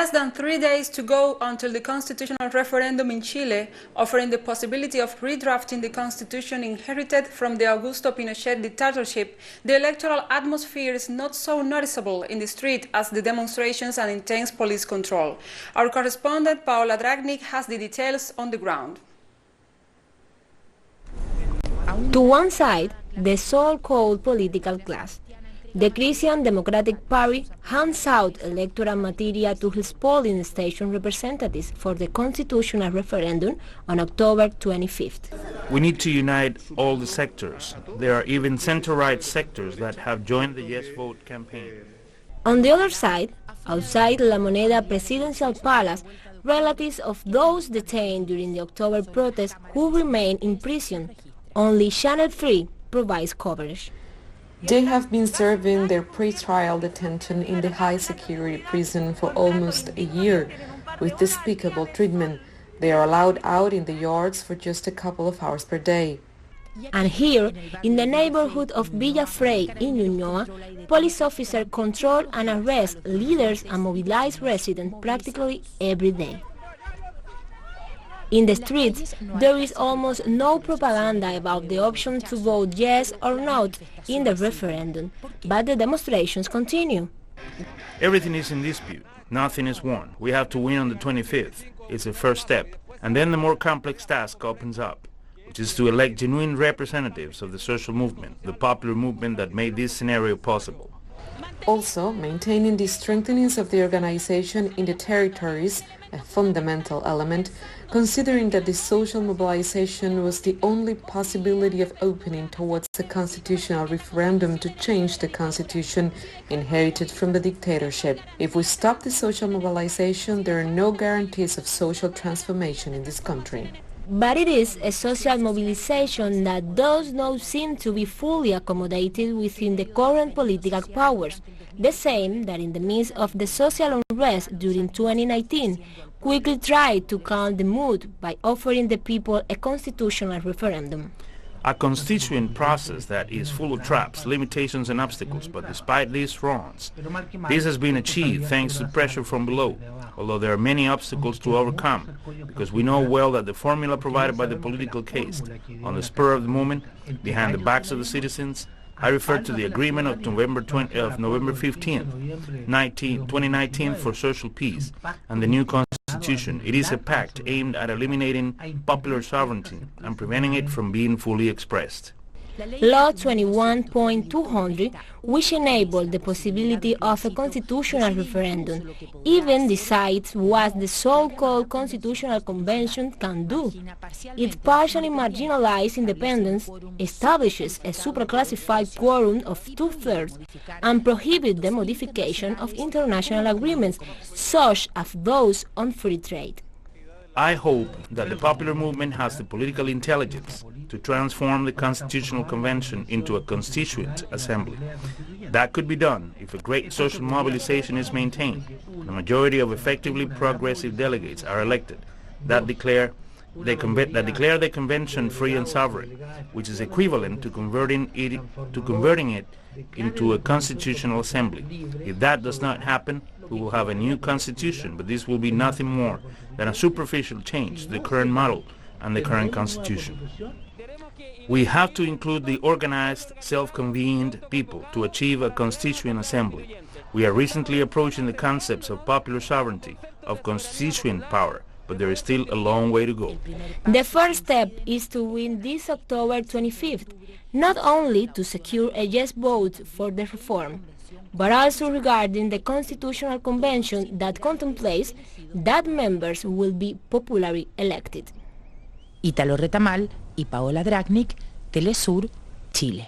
Less than 3 days to go until the constitutional referendum in Chile, offering the possibility of redrafting the constitution inherited from the Augusto Pinochet dictatorship, the electoral atmosphere is not so noticeable in the street as the demonstrations and intense police control. Our correspondent Paola Dragnik has the details on the ground. To one side, the so-called political class. The Christian Democratic Party hands out electoral material to his polling station representatives for the constitutional referendum on October 25th. We need to unite all the sectors. There are even center-right sectors that have joined the Yes Vote campaign. On the other side, outside La Moneda Presidential Palace, relatives of those detained during the October protest who remain in prison. Only Channel 3 provides coverage. They have been serving their pre-trial detention in the high-security prison for almost a year with despicable treatment. They are allowed out in the yards for just a couple of hours per day. And here, in the neighborhood of Villa Frey in Ñuñoa, police officers control and arrest leaders and mobilize residents practically every day. In the streets, there is almost no propaganda about the option to vote yes or no in the referendum, but the demonstrations continue. Everything is in dispute. Nothing is won. We have to win on the 25th. It's a first step. And then the more complex task opens up, which is to elect genuine representatives of the social movement, the popular movement that made this scenario possible. Also, maintaining the strengthenings of the organization in the territories, a fundamental element, considering that the social mobilization was the only possibility of opening towards a constitutional referendum to change the constitution inherited from the dictatorship. If we stop the social mobilization, there are no guarantees of social transformation in this country. But it is a social mobilization that does not seem to be fully accommodated within the current political powers, the same that in the midst of the social unrest during 2019 quickly tried to calm the mood by offering the people a constitutional referendum. A constituent process that is full of traps, limitations and obstacles, but despite these fronts, this has been achieved thanks to pressure from below, although there are many obstacles to overcome, because we know well that the formula provided by the political caste, on the spur of the moment, behind the backs of the citizens, I refer to the agreement of November 15, 2019 for social peace and the new constitution. It is a pact aimed at eliminating popular sovereignty and preventing it from being fully expressed. Law 21.200, which enabled the possibility of a constitutional referendum, even decides what the so-called Constitutional Convention can do. It partially marginalizes independence, establishes a superclassified quorum of 2/3, and prohibits the modification of international agreements, such as those on free trade. I hope that the popular movement has the political intelligence to transform the Constitutional Convention into a constituent assembly. That could be done if a great social mobilization is maintained and a majority of effectively progressive delegates are elected that declare the convention free and sovereign, which is equivalent to converting it into a constitutional assembly. If that does not happen, we will have a new constitution, but this will be nothing more than a superficial change to the current model and the current constitution. We have to include the organized, self-convened people to achieve a constituent assembly. We are recently approaching the concepts of popular sovereignty, of constituent power, but there is still a long way to go. The first step is to win this October 25th, not only to secure a yes vote for the reform, but also regarding the Constitutional Convention that contemplates that members will be popularly elected. Ítalo Retamal y Paola Dragnik, TeleSUR, Chile.